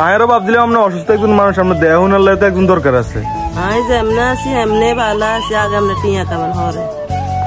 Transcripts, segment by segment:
আয়ারও ভাবছিলাম আমরা অসুস্থ একজন মানুষ, আমরা দেহ নালে তো একজন দরকার আছে। আমি যেমনে আছি এমনি ভালো আছি, আগে আমরা টিয়া কেমন হরে।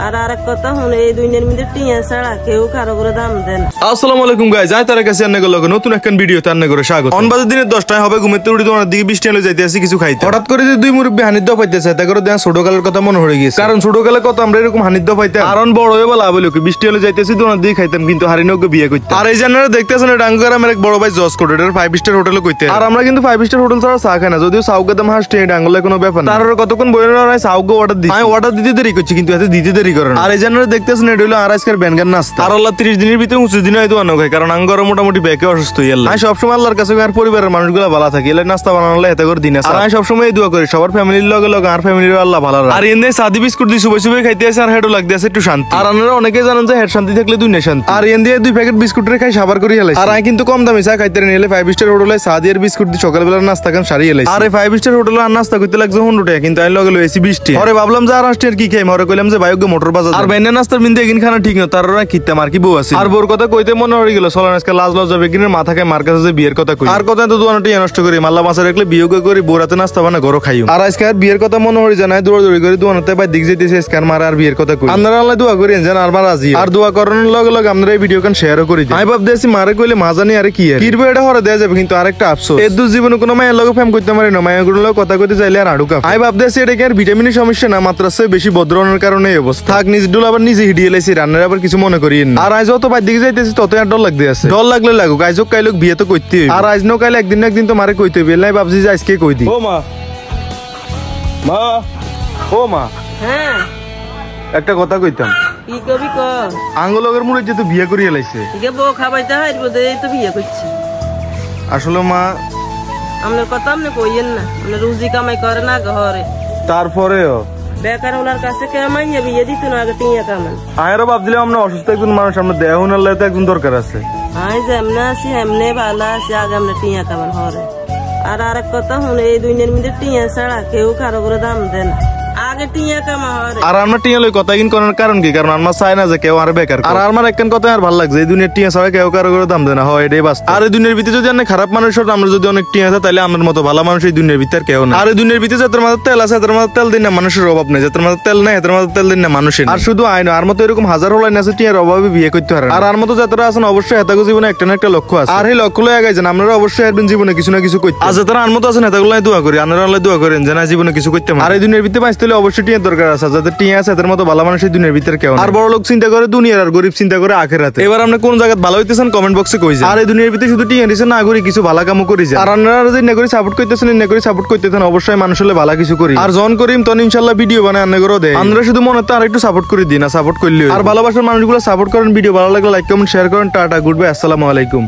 আর আরেক কথা শুনে, এই দুনিয়ার মধ্যে টিয়া ছাড়া কেউ কারো করে দাম দেন। আসসালামু আলাইকুম গাইস, আই তার কাছে আন্নে গেল নতুন একটা ভিডিওতে আন্নে করে স্বাগত। অনবাজে দিনের 10টায় হবে, ঘুমেতে উঠে তোমার দিকে বৃষ্টি এলে যাইতে আসি কিছু খাইতে। হঠাৎ করে যে দুই মুরব্বী হানিদ্দ পাইতেছে, তা করে দেন ছোটকালের কথা মনে হয়ে গেছে। কারণ ছোটকালের কথা আমরা এরকম হানিদ্দ পাইতাম, কারণ বড় হয়ে বলা বলে বৃষ্টি এলে যাইতেছি তোমার দিকে খাইতাম, কিন্তু হারিনকে বিয়ে করতাম। আর এই জানারা দেখতেছেন ডাঙ্গার আমার এক বড় ভাই জজ কোড, এটার 5 স্টার হোটেলে কইতে। আর আমরা কিন্তু 5 স্টার হোটেল ছাড়া চা খাই না, যদিও চাউকে দাম হাসতে ডাঙ্গলে কোনো ব্যাপার না। তার কতক্ষণ বইরা নাই চাউকে অর্ডার দিই, আমি অর্ডার দিতে দেরি করছি, কিন্তু এতে দিতে দেরি করে না। আর এই জানারা দেখতেছেন এটা হলো আজকের ব্যানগান নাস্তা। আর আল্লাহ 30 দিনের ভিতরে 29 দিন হয়তো আনো খাই, কারণ আঙ্গর মোটামুটি ব্যাকে অসুস্থ হয়ে গেল। আমি সবসময় আল্লাহর কাছে আর পরিবারের মানুষগুলো ভালো থাকে, এলে নাস্তা বানালে এতে করে দিন আছে। আর আমি সবসময় এই দোয়া করি সবার ফ্যামিলির লগে লগে আর ফ্যামিলির আল্লাহ ভালো রাখে। আর এনে সাদি বিস্কুট দিয়ে সুবে সুবে খাইতে আছে, আর হেডও লাগতে আছে একটু শান্তি। আর আপনারা অনেকেই জানেন যে হেড শান্তি থাকলে দুনিয়া শান্তি। আর এন দিয়ে 2 প্যাকেট বিস্কুট রে খাই সাবার করে হেলাই। আর আমি কিন্তু কম দামে চা খাইতে নিলে 5 স্টার হোটেলে সাদি আর বিস্কুট দিয়ে সকালবেলা নাস্তা খান সারি হেলাই। আর এই 5 স্টার হোটেলে আর নাস্তা করতে লাগছে 100 টাকা, কিন্তু আমি লগে লইছি 20 টাকা। পরে ভাবলাম যে আর আসটের কি খাই, মরে কইলাম যে ভাইকে মোটর বাজার। আর বাইনা নাস্তার মিন্দে এগিন খানা ঠিক না, তার খিত্তাম আর কি বউ আছে। আর বোর কথা কইতে মনে হয়ে গেল, চলেন আজকে লাজ লজ্জা বেগিনের মাথাকে মার কাছে যে বিয়ের কথা কই। আর কথা তো দুয়ানটি নষ্ট করি, মাল্লা মাছ রাখলে বিয়ে করি, বোরাতে নাস্তা বানা ঘর খাইও। আর আজকে আর বিয়ের কথা মনে হয়ে জানাই দৌড়াদৌড়ি করে দুয়ানতে পাই দিক যেতেছে স্ক্যান মারা আর বিয়ের কথা কই। আপনারা আল্লাহ দোয়া করেন যেন আর বার রাজি। আর দোয়া করানোর লগে লগে আপনারা এই ভিডিও কান শেয়ারও করে দিন। আমি ভাবতেছি মারে কইলে মা জানি আরে কি কিরবে এটা হরে দেয়া যাবে, কিন্তু আরেকটা আফসোস, এর দু জীবনে কোনো মায়ের লগে ফেম করতে পারে না, মায়ের গুলো কথা কইতে চাইলে আর আড়ুকা। আমি ভাবতেছি এটা কি আর ভিটামিনের সমস্যা না, মাত্রা সে বেশি বদ্রনের কারণে এই অবস্থা। থাক নিজ ডুল আবার নিজে হিডিয়ে লাইছি, রান্নার আবার কিছু মনে করিয়েন না। আর আজ যত বাদ দিকে যাইতেছি তত আর ডর লাগতে আছে। ডর লাগলে লাগুক, আজ হোক কাইলোক বিয়ে তো করতে হইবে। আর আজ নো কাইলে একদিন না একদিন তো মারে কইতে হইবে। নাই ভাবছি যে আজকে কই দি। ও মা, মা, ও মা, হ্যাঁ একটা কথা কইতাম। কি কবি ক? আঙ্গলগের মুড়ে যে তো বিয়ে করিয়ে লাইছে, কে বউ খাবাইতে হয় বোধ এই তো বিয়ে করছি। আসলে মা আপনার কথা আপনি কইয়েন না, আপনি রুজি কামাই করে না ঘরে, তারপরেও বেকার ওনার কাছে কামাই বিয়ে দিত না, আগে টিয়া কামান। আয়ারও ভাবছিলাম আমরা অসুস্থ একজন মানুষ, আমরা দেহ নালে তো একজন দরকার আছে। আমি যেমনে আছি এমনি ভালো আছি, আগে আমরা টিয়া কামান হরে। আর আরেক কথা শুনে, এই দুনিয়ার মধ্যে টিয়া ছাড়া কেউ কারো করে দাম দেন, আগে টিয়া কামা হরে। আর আমরা টিয়া লই কথা কিন করার কারণ কি? কারণ আমরা চাই না যে কেউ আর বেকার। আর আমার একখান কথা আর ভালো লাগছে, এই দুনিয়ার টিয়া ছাড়া কেউ কারো করে দাম দেয় না, হয় এটাই বাস্তব। আর এই দুনিয়ার ভিতরে যদি অনেক খারাপ মানুষ হতো, আমরা যদি অনেক টিয়া আছে, তাহলে আমার মতো ভালো মানুষ এই দুনিয়ার ভিতরে কেউ না। আর এই দুনিয়ার ভিতরে যাদের মাথার তেল আছে, তাদের মাথার তেল দিন না মানুষের অভাব নেই, যাদের মাথার তেল নেই তাদের মাথার তেল দিন না মানুষের। আর শুধু আইন আর মতো এরকম হাজার হলাই আছে টিয়ার অভাবে বিয়ে করতে পারে। আর আর মতো যারা আছেন অবশ্যই হেতাগো জীবনে একটা না একটা লক্ষ্য আছে, আর এই লক্ষ্য লয়ে আগাইছেন আপনারা অবশ্যই এর জীবনে কিছু না কিছু করতে। আর যারা আর মতো আছেন হেতাগুলো দোয়া করি, আপনারা আল্লাহ দোয়া করেন যেন জীবনে কিছু করতে পারেন। আর এই দুনিয়ার ভিতরে বাঁচতে হলে অবশ্যই টিয়ার দরকার আছে, যাদের টিয়া আছে তাদের মতো ভালো মানুষ এই দুনিয়ার ভিতরে কেউ। আর বড় লোক চিন্তা করে দুনিয়ার, আর গরিব চিন্তা করে আখিরাতে। এবার আপনি কোন জায়গায় ভালো হইতেছেন কমেন্ট বক্সে কই যান। আর এই দুনিয়ার ভিতরে শুধু টিয়া দিছেন না, করি কিছু ভালো কামও করি যায়। আর আপনারা যদি না করে সাপোর্ট করতেছেন, না করে সাপোর্ট করতেছেন, অবশ্যই মানুষ হলে ভালো কিছু করি। আর জন করিম তখন ইনশাআল্লাহ ভিডিও বানায় আন্না করে দেয়। আপনারা শুধু মনে তো আর একটু সাপোর্ট করে দিন, না সাপোর্ট করলে। আর ভালোবাসার মানুষগুলো সাপোর্ট করেন, ভিডিও ভালো লাগলে লাইক কমেন্ট শেয়ার করেন। টাটা, গুড বাই, আসসালামু আলাইকুম।